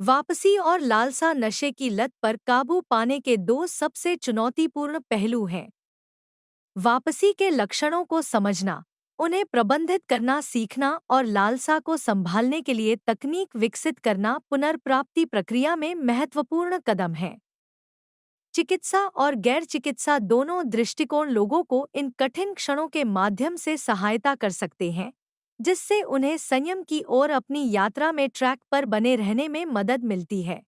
वापसी और लालसा नशे की लत पर काबू पाने के दो सबसे चुनौतीपूर्ण पहलू हैं। वापसी के लक्षणों को समझना, उन्हें प्रबंधित करना सीखना और लालसा को संभालने के लिए तकनीक विकसित करना पुनर्प्राप्ति प्रक्रिया में महत्वपूर्ण कदम है। चिकित्सा और गैर चिकित्सा दोनों दृष्टिकोण लोगों को इन कठिन क्षणों के माध्यम से सहायता कर सकते हैं, जिससे उन्हें संयम की ओर अपनी यात्रा में ट्रैक पर बने रहने में मदद मिलती है।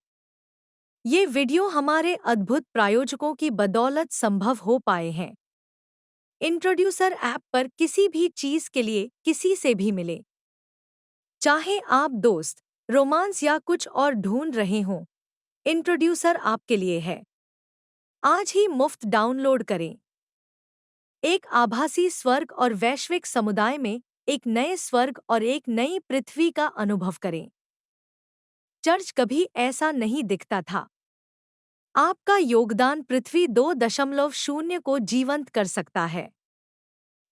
ये वीडियो हमारे अद्भुत प्रायोजकों की बदौलत संभव हो पाए हैं। इंट्रोड्यूसर ऐप पर किसी भी चीज के लिए किसी से भी मिले, चाहे आप दोस्त, रोमांस या कुछ और ढूंढ रहे हों, इंट्रोड्यूसर आपके लिए है। आज ही मुफ्त डाउनलोड करें। एक आभासी स्वर्ग और वैश्विक समुदाय में एक नए स्वर्ग और एक नई पृथ्वी का अनुभव करें। चर्च कभी ऐसा नहीं दिखता था। आपका योगदान पृथ्वी 2.0 को जीवंत कर सकता है।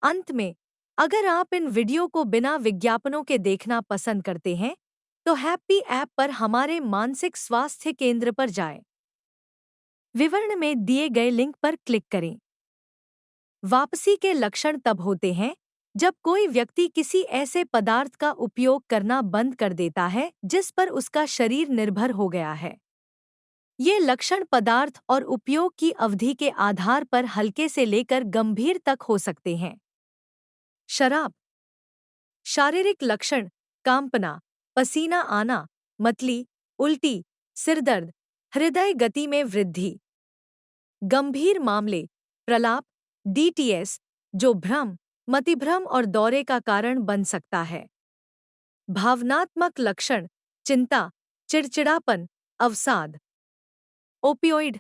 अंत में, अगर आप इन वीडियो को बिना विज्ञापनों के देखना पसंद करते हैं, तो हैप्पी ऐप पर हमारे मानसिक स्वास्थ्य केंद्र पर जाएं। विवरण में दिए गए लिंक पर क्लिक करें। वापसी के लक्षण तब होते हैं जब कोई व्यक्ति किसी ऐसे पदार्थ का उपयोग करना बंद कर देता है जिस पर उसका शरीर निर्भर हो गया है। ये लक्षण पदार्थ और उपयोग की अवधि के आधार पर हल्के से लेकर गंभीर तक हो सकते हैं। शराब। शारीरिक लक्षण: कांपना, पसीना आना, मतली, उल्टी, सिरदर्द, हृदय गति में वृद्धि। गंभीर मामले: प्रलाप, डीटीएस, जो भ्रम, मतिभ्रम और दौरे का कारण बन सकता है। भावनात्मक लक्षण: चिंता, चिड़चिड़ापन, अवसाद। ओपियोइड।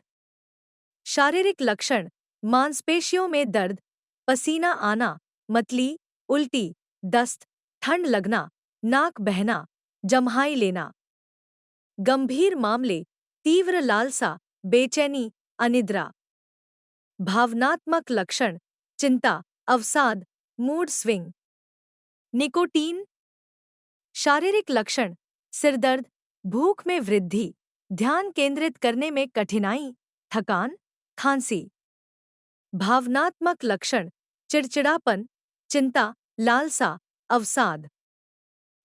शारीरिक लक्षण: मांसपेशियों में दर्द, पसीना आना, मतली, उल्टी, दस्त, ठंड लगना, नाक बहना, जम्हाई लेना। गंभीर मामले: तीव्र लालसा, बेचैनी, अनिद्रा। भावनात्मक लक्षण: चिंता, अवसाद, मूड स्विंग। निकोटीन। शारीरिक लक्षण: सिरदर्द, भूख में वृद्धि, ध्यान केंद्रित करने में कठिनाई, थकान, खांसी। भावनात्मक लक्षण: चिड़चिड़ापन, चिंता, लालसा, अवसाद।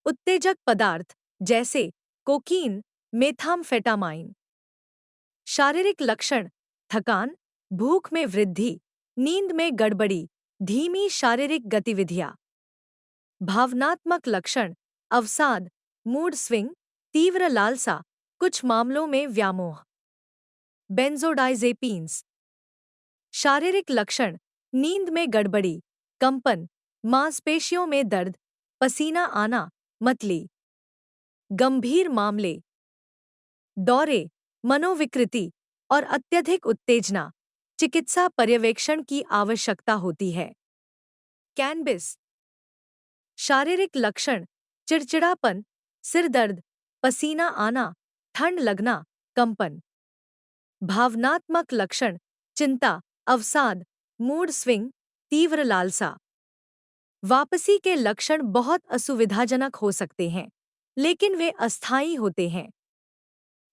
उत्तेजक पदार्थ जैसे कोकीन, मेथाम्फेटामाइन। शारीरिक लक्षण: थकान, भूख में वृद्धि, नींद में गड़बड़ी, धीमी शारीरिक गतिविधियां। भावनात्मक लक्षण: अवसाद, मूड स्विंग, तीव्र लालसा, कुछ मामलों में व्यामोह। बेंजोडाइजेपीन्स। शारीरिक लक्षण: नींद में गड़बड़ी, कंपन, मांसपेशियों में दर्द, पसीना आना, मतली। गंभीर मामले: दौरे, मनोविकृति और अत्यधिक उत्तेजना, चिकित्सा पर्यवेक्षण की आवश्यकता होती है। कैनबिस। शारीरिक लक्षण: चिड़चिड़ापन, सिर दर्द, पसीना आना, ठंड लगना, कंपन। भावनात्मक लक्षण: चिंता, अवसाद, मूड स्विंग, तीव्र लालसा। वापसी के लक्षण बहुत असुविधाजनक हो सकते हैं, लेकिन वे अस्थायी होते हैं।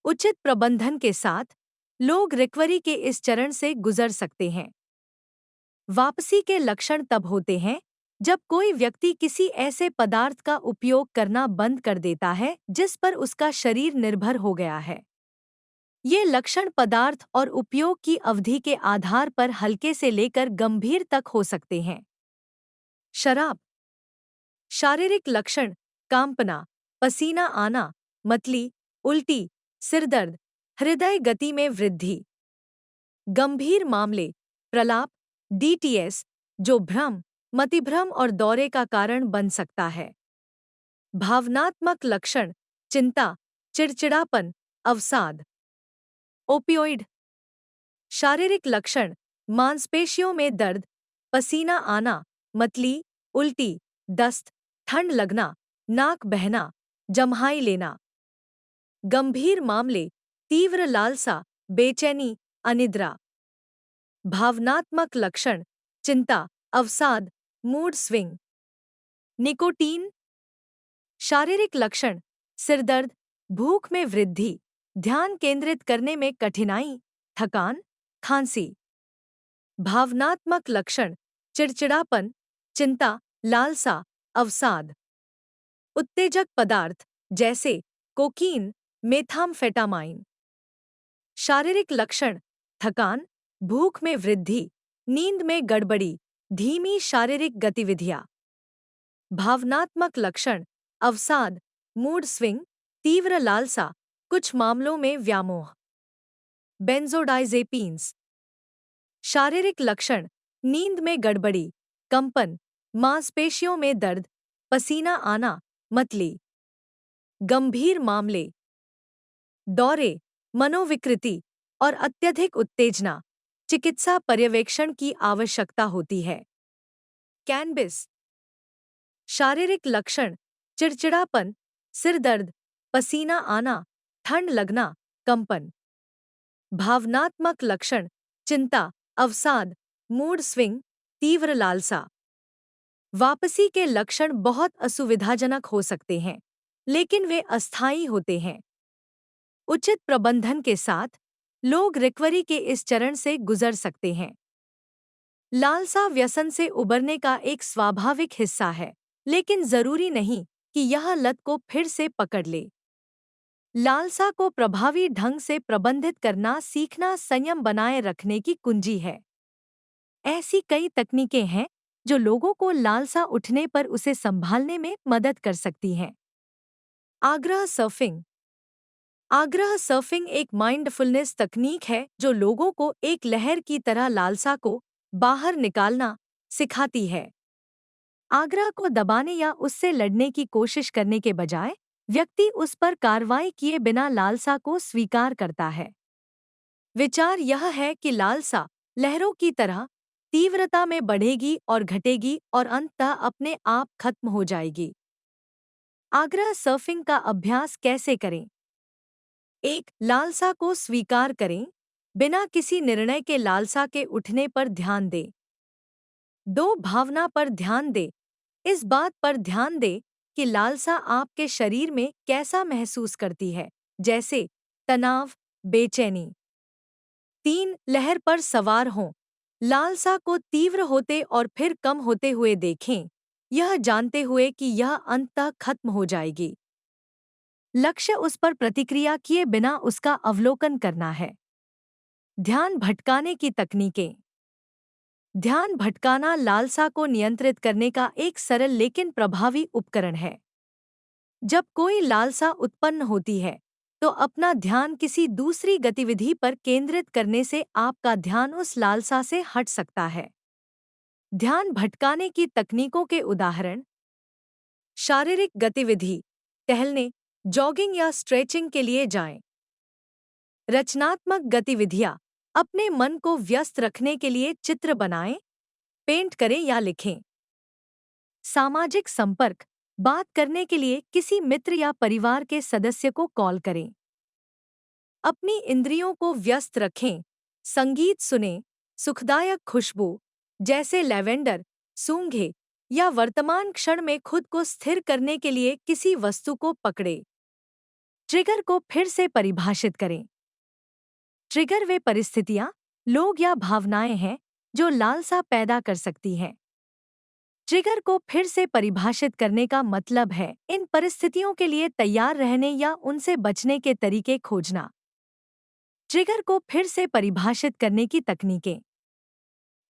उचित प्रबंधन के साथ लोग रिकवरी के इस चरण से गुजर सकते हैं। वापसी के लक्षण तब होते हैं जब कोई व्यक्ति किसी ऐसे पदार्थ का उपयोग करना बंद कर देता है जिस पर उसका शरीर निर्भर हो गया है। ये लक्षण पदार्थ और उपयोग की अवधि के आधार पर हल्के से लेकर गंभीर तक हो सकते हैं। शराब। शारीरिक लक्षण: कांपना, पसीना आना, मतली, उल्टी, सिरदर्द, हृदय गति में वृद्धि। गंभीर मामले: प्रलाप, डीटीएस, जो भ्रम, मतिभ्रम और दौरे का कारण बन सकता है। भावनात्मक लक्षण: चिंता, चिड़चिड़ापन, अवसाद। ओपियोइड। शारीरिक लक्षण: मांसपेशियों में दर्द, पसीना आना, मतली, उल्टी, दस्त, ठंड लगना, नाक बहना, जम्हाई लेना। गंभीर मामले: तीव्र लालसा, बेचैनी, अनिद्रा। भावनात्मक लक्षण: चिंता, अवसाद, मूड स्विंग। निकोटीन। शारीरिक लक्षण: सिरदर्द, भूख में वृद्धि, ध्यान केंद्रित करने में कठिनाई, थकान, खांसी। भावनात्मक लक्षण, चिड़चिड़ापन, चिंता, लालसा, अवसाद। उत्तेजक पदार्थ जैसे कोकीन, मेथाम्फेटामाइन। शारीरिक लक्षण, थकान, भूख में वृद्धि, नींद में गड़बड़ी, धीमी शारीरिक गतिविधियां। भावनात्मक लक्षण, अवसाद, मूड स्विंग, तीव्र लालसा, कुछ मामलों में व्यामोह। बेंजोडाइजेपीन्स। शारीरिक लक्षण, नींद में गड़बड़ी, कंपन, मांसपेशियों में दर्द, पसीना आना, मतली। गंभीर मामले, दौरे, मनोविकृति और अत्यधिक उत्तेजना, चिकित्सा पर्यवेक्षण की आवश्यकता होती है। कैनबिस। शारीरिक लक्षण, चिड़चिड़ापन, सिर दर्द, पसीना आना, ठंड लगना, कंपन। भावनात्मक लक्षण, चिंता, अवसाद, मूड स्विंग, तीव्र लालसा। वापसी के लक्षण बहुत असुविधाजनक हो सकते हैं, लेकिन वे अस्थायी होते हैं। उचित प्रबंधन के साथ लोग रिकवरी के इस चरण से गुजर सकते हैं। लालसा व्यसन से उबरने का एक स्वाभाविक हिस्सा है, लेकिन जरूरी नहीं कि यह लत को फिर से पकड़ ले। लालसा को प्रभावी ढंग से प्रबंधित करना सीखना संयम बनाए रखने की कुंजी है। ऐसी कई तकनीकें हैं जो लोगों को लालसा उठने पर उसे संभालने में मदद कर सकती हैं। आग्रह सर्फिंग। आग्रह सर्फिंग एक माइंडफुलनेस तकनीक है जो लोगों को एक लहर की तरह लालसा को बाहर निकालना सिखाती है। आग्रह को दबाने या उससे लड़ने की कोशिश करने के बजाय व्यक्ति उस पर कार्रवाई किए बिना लालसा को स्वीकार करता है। विचार यह है कि लालसा लहरों की तरह तीव्रता में बढ़ेगी और घटेगी और अंततः अपने आप खत्म हो जाएगी। आग्रह सर्फिंग का अभ्यास कैसे करें? 1. लालसा को स्वीकार करें, बिना किसी निर्णय के लालसा के उठने पर ध्यान दें। 2. भावना पर ध्यान दें, इस बात पर ध्यान दें कि लालसा आपके शरीर में कैसा महसूस करती है, जैसे तनाव, बेचैनी। 3. लहर पर सवार हों, लालसा को तीव्र होते और फिर कम होते हुए देखें, यह जानते हुए कि यह अंततः खत्म हो जाएगी। लक्ष्य उस पर प्रतिक्रिया किए बिना उसका अवलोकन करना है। ध्यान भटकाने की तकनीकें। ध्यान भटकाना लालसा को नियंत्रित करने का एक सरल लेकिन प्रभावी उपकरण है। जब कोई लालसा उत्पन्न होती है, तो अपना ध्यान किसी दूसरी गतिविधि पर केंद्रित करने से आपका ध्यान उस लालसा से हट सकता है। ध्यान भटकाने की तकनीकों के उदाहरण: शारीरिक गतिविधि, टहलने, जॉगिंग या स्ट्रेचिंग के लिए जाएं। रचनात्मक गतिविधियां, अपने मन को व्यस्त रखने के लिए चित्र बनाएं, पेंट करें या लिखें। सामाजिक संपर्क, बात करने के लिए किसी मित्र या परिवार के सदस्य को कॉल करें। अपनी इंद्रियों को व्यस्त रखें, संगीत सुनें, सुखदायक खुशबू जैसे लैवेंडर, सूंघें या वर्तमान क्षण में खुद को स्थिर करने के लिए किसी वस्तु को पकड़ें। ट्रिगर को फिर से परिभाषित करें। ट्रिगर वे परिस्थितियां, लोग या भावनाएं हैं जो लालसा पैदा कर सकती हैं। ट्रिगर को फिर से परिभाषित करने का मतलब है इन परिस्थितियों के लिए तैयार रहने या उनसे बचने के तरीके खोजना। ट्रिगर को फिर से परिभाषित करने की तकनीकें: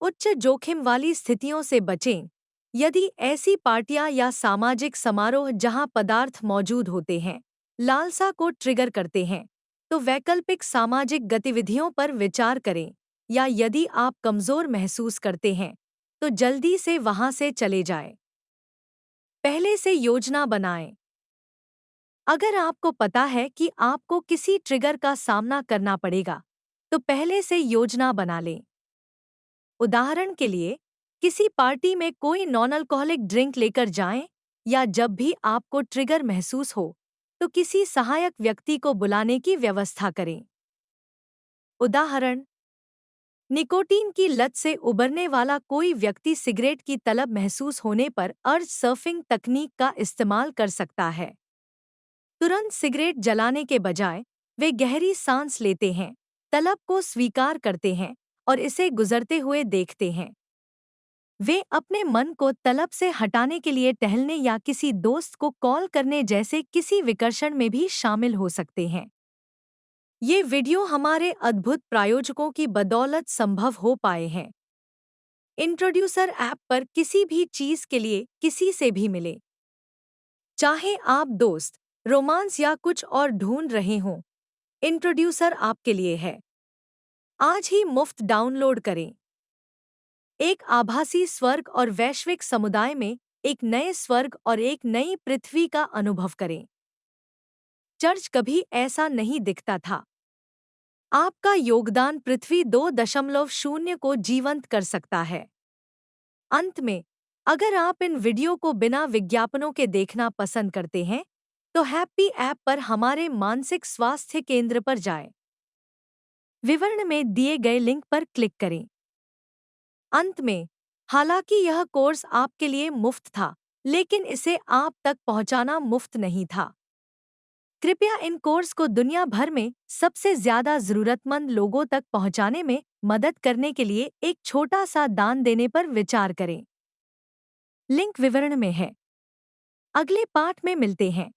उच्च जोखिम वाली स्थितियों से बचें। यदि ऐसी पार्टियां या सामाजिक समारोह जहां पदार्थ मौजूद होते हैं लालसा को ट्रिगर करते हैं, तो वैकल्पिक सामाजिक गतिविधियों पर विचार करें, या यदि आप कमजोर महसूस करते हैं तो जल्दी से वहां से चले जाएं। पहले से योजना बनाएं। अगर आपको पता है कि आपको किसी ट्रिगर का सामना करना पड़ेगा, तो पहले से योजना बना लें। उदाहरण के लिए, किसी पार्टी में कोई नॉन अल्कोहलिक ड्रिंक लेकर जाएं, या जब भी आपको ट्रिगर महसूस हो तो किसी सहायक व्यक्ति को बुलाने की व्यवस्था करें। उदाहरण: निकोटीन की लत से उबरने वाला कोई व्यक्ति सिगरेट की तलब महसूस होने पर अर्ज सर्फिंग तकनीक का इस्तेमाल कर सकता है। तुरंत सिगरेट जलाने के बजाय वे गहरी सांस लेते हैं, तलब को स्वीकार करते हैं और इसे गुजरते हुए देखते हैं। वे अपने मन को तलब से हटाने के लिए टहलने या किसी दोस्त को कॉल करने जैसे किसी विकर्षण में भी शामिल हो सकते हैं। ये वीडियो हमारे अद्भुत प्रायोजकों की बदौलत संभव हो पाए हैं। इंट्रोड्यूसर ऐप पर किसी भी चीज के लिए किसी से भी मिले। चाहे आप दोस्त, रोमांस या कुछ और ढूंढ रहे हों, इंट्रोड्यूसर आपके लिए है। आज ही मुफ्त डाउनलोड करें। एक आभासी स्वर्ग और वैश्विक समुदाय में एक नए स्वर्ग और एक नई पृथ्वी का अनुभव करें। चर्च कभी ऐसा नहीं दिखता था। आपका योगदान पृथ्वी 2.0 को जीवंत कर सकता है। अंत में, अगर आप इन वीडियो को बिना विज्ञापनों के देखना पसंद करते हैं, तो हैप्पी ऐप पर हमारे मानसिक स्वास्थ्य केंद्र पर जाएं। विवरण में दिए गए लिंक पर क्लिक करें। अंत में, हालांकि यह कोर्स आपके लिए मुफ्त था, लेकिन इसे आप तक पहुंचाना मुफ्त नहीं था। कृपया इन कोर्स को दुनिया भर में सबसे ज्यादा जरूरतमंद लोगों तक पहुंचाने में मदद करने के लिए एक छोटा सा दान देने पर विचार करें। लिंक विवरण में है। अगले पाठ में मिलते हैं।